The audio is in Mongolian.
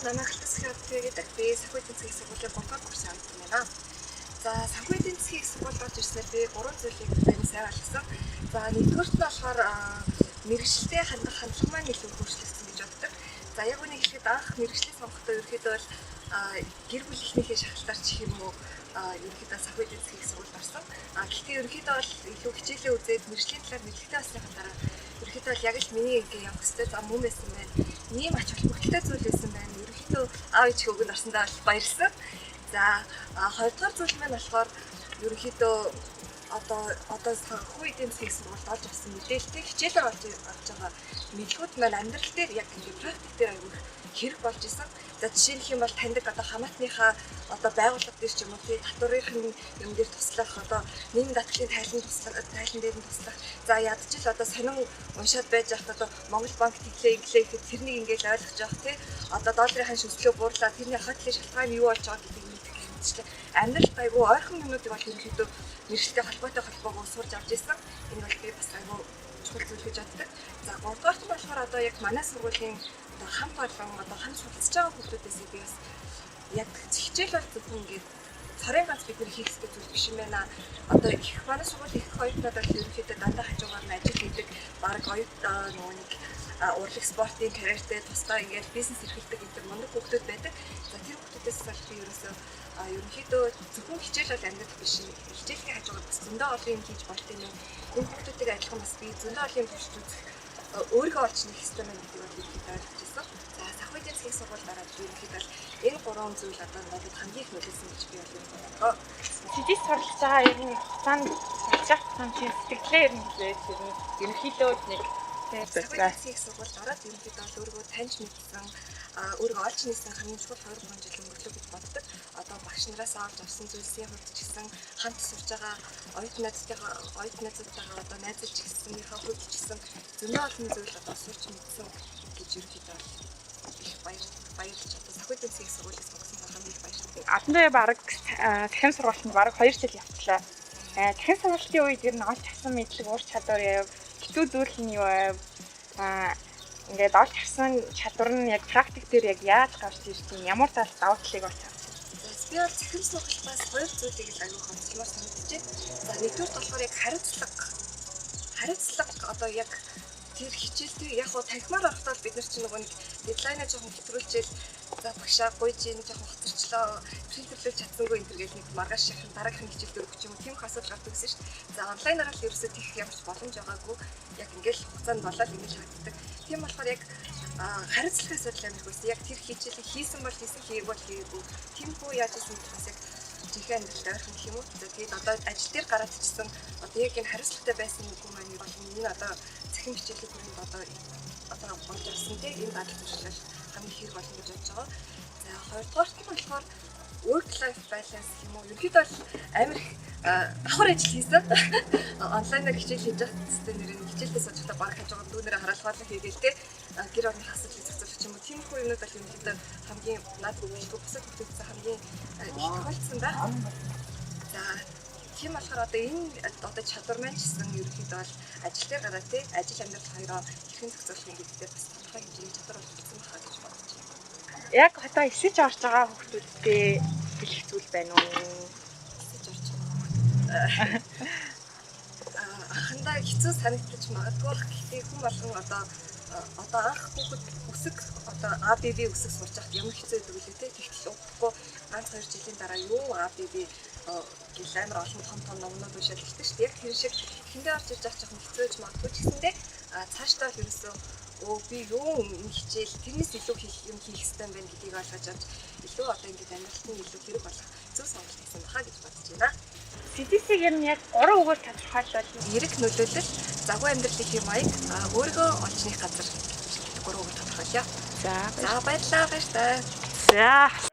намайг хэлтсэхээр тэгээд би санхүүгийн цэгийн сургуулийн 3 дугаар курсын хамт байна. За санхүүгийн цэгийг сургуульд орж ирснээр би 3 зүйлийг тань сайн ойлгосон. За нэгдүгээрт нь болохоор мэргэжилтэд хандах хандлага маань илүү өөрчлөгдсөн гэж боддог. За яг үнийг хэлэхэд анх мэргэжлийг сонгохдоо ерөөхдөө бол гэр бүл эхнийхээ шалтгаалаар ч юм уу ерөөхдөө санхүүгийн цэгийг сургуульд орсон. Гэхдээ ерөөхдөө бол илүү хичээлээ үзээд мэргэжлийн талаар мэдлэгтэй болсныхаа дараа ерөөхдөө бол яг л миний ингээ явах хэвээр зам мөн байсан байна. Ийм ач холбогдолтой зүйл байсан байна. Ерөөхдөө аав ээж хөвгөнд орсондоо бол баярлсан. За хоёрдугаар зүйл маань болохоор ерөөхдөө одоо санхүүгийн цэгийг сургуульд орж авсан мэдээлэлтэй хичээлээр орж байгаа мэдлгүүд маань амьдрал дээр яг ингээ практик дээр аягүй хэрэг болж исэн. За жишээлх юм бол таньдаг одоо хамаатныхаа одоо байгууллага дээр ч юм уу татврын юм дээр туслах одоо нийгэм даатгалын тайлан дээр нь туслах. За ядчил одоо сонин уншаад байж хат одоо Монгол банк тэглээ инглээ гэхэд тэрнийг ингээл ойлгож явах тий. Одоо долларын ханш өсөлтөө буурлаа тэрний хатлын шалтгаан нь юу болж байгааг гэдгийг мэдэх хэрэгцээ. Амьдралд аягүй ойрхон минутыг бол ерөнхийдөө мэргэжилтэй холбоогоо сурж авч ирсэн. Энэ бол би бас аягүй чухал зүйл гэж боддог. За 3 дугаарт нь болохоор одоо яг манай сургуулийн хамт олон одоо хамт суралцж байгаа хүмүүсээс би бас яг хичээл бол зөвхөн ингээд цорын ганц бид нэр хийх хэрэгтэй зүйл биш юм байна. Одоо их манай сургуулийн их хоёртнууд бол ерөнхийдөө дандаа хажуугаар нь ажил хийдэг баг оюутан нөгөө нэг урлаг спортын карьертэй тусдаа ингээд бизнес эрхэлдэг гэдэг мундаг хүмүүс байдаг. За тэр хүмүүсээс бол би ерөнхийдөө зөвхөн хичээл бол амьдрах биш. Хичээлийн хажуугаар бас зөндөө олон юм хийж болт юм. Энэ хүмүүстэй адилхан бас би зөндөө олон юм туршиж үзэх өөрийгөө олж нэх хэрэгтэй байна гэдгийг бол ерөнхийдөө ойлгож ирсэн. За санхүүгийн цэгийн сургуульд ороод ерөнхийдөө энэ 3 зүйл одоо надад хамгийн их нөлөөлсөн гэж би бол бодлоо. Сэжиг сурлаж байгаа ер нь хугацаанд сурчих хугацаанд чинь сэтгэлээ ерөнхийдөө нэг санхүүгийн цэгийн сургуульд ороод ерөнхийдөө өөрийгөө таньж мэдсэн өөрийгөө олж нээсэн хамгийн чухал 2-3 жил өнгөрлөө гэж боддог. Одоо багш нараас авч авсан зүйлсийн хувьд ч гэсэн хамт сурж байгаа оюутан найзуудтайгаа одоо найзалж гисэнийхээ хувьд ч гэсэн зөндөө олон зүйл одоо сурч мэдсэн гэж ерөнхийдөө их баярлж одоо санхүүгийн цэгийн сургуулиас сонгосон хамгийн их баярлалаа. Адандаа баг дахин сургалтанд баг 2 жил явтлаа. Дахин сургалтын үед ер нь олж авсан мэдлэг ур чадвар яв хэцүү зүйл нь юу ингээд олж авсан чадвар нь яг практик дээр яг яаж гарч ирсэн ямар давуу талыг олж авсан. Би бол захирал сургалтаас 2 зүйлийг л аягүй хонцлоор санагдчихэв. За нэгдүгээр болохоор яг хариуцлага одоо яг тэр хичээлтэй яг хоо танхимаар орохтоо бид нар чинь нөгөө нэг дедлайнаа жоохон хэтрүүлчихэл за багшаа гуйж ийн жоохон хоцорчлоо принтерлөө чадсангүй энэ төргээл нэг маргааш шахах дараагийн хичээл дээр өгч юм тийм их асуудал гардаг гэсэн шүү дээ. За онлайнаар л ерөөсөө тийх ямарч боломж байгаагүй яг ингээл хугацаанд болоод ингэж хагддаг. Тийм болохоор яг хариуцлагын асуудал амирх байсан. Яг тэр хичээлийг хийсэн бол хийсэн, хийгээгүй бол хийгээгүй. Тиймгүй яаж ийсэн бас яг жинхэнэ амьдралд ойрхон гэх юм уу. Тэгээд одоо ажил дээр гараад ичсэн одоо яг энэ хариуцлагатай байсан үгүй маань бол энэ одоо цахим хичээлийн хүрээнд одоо болж авсан тийм энэ гадал туршлал хамгийн хэрэг болно гэж бодож байгаа. За хоёрдугаарт нь болохоор work life balance юм уу. Ерөнхийдөө бол амир давхар ажил хийсэн. Онлайнаар хичээл хийж байгаа хэвчээ нэр хичээлдээ суучихлаа баг хажуугаар дүүнэрээ хараалгаалаа хийгээл те гэр орны асуудлыг зохицуулах юм уу. Тиймэрхүү юмнууд бол ерөнхийдөө хамгийн надад өгөхгүй бусад хүмүүсээс хамгийн их тохиолдсон байна. За тийм болохоор одоо энэ одоо чадвар маань ч гэсэн ерөнхийдөө бол ажил дээр гараад те ажил амьдрал хоёроо хэрхэн зохицуулах гэдэг дээр бас тодорхой хэмжээний чадвар олгсон байна гэж бодож байна. Яг одоо эсэж орж байгаа хүмүүстэй хэлэх зүйл байна уу? Ахандаа хэцүү санагдаж магадгүй. Гэхдээ хүн болгон одоо анх хүүхэд өсөг одоо ABB өсөг сурж байхад ямар хэцүү байдаг вэ те. Тэгтэл удахгүй ганц 2 жилийн дараа юу ABB гэл амар олон том номнууд уншаад ирсэн шүү дээ. Яг тэр шиг эхэндээ орж ирж байгаа жоохон хэцүүж магадгүй ч гэсэндээ цаашдаа л ерөөсөө би юу хичээл тэрнээс илүү юм хийх хэрэгтэй байна гэдгийг ойлгож авч илүү одоо ингэж амьдралд нь илүү хэрэг болох зөв сонголт хийсэн баха гэж бодож байна. CDC-г нь яг 3 үгээр тодорхойлбол эрэг нөлөөлөл, загвар амьдралын хэм маяг, өөрийгөө олж нэх газар 3 үгээр тодорхойлъё. За баярлалаа баяр таа. За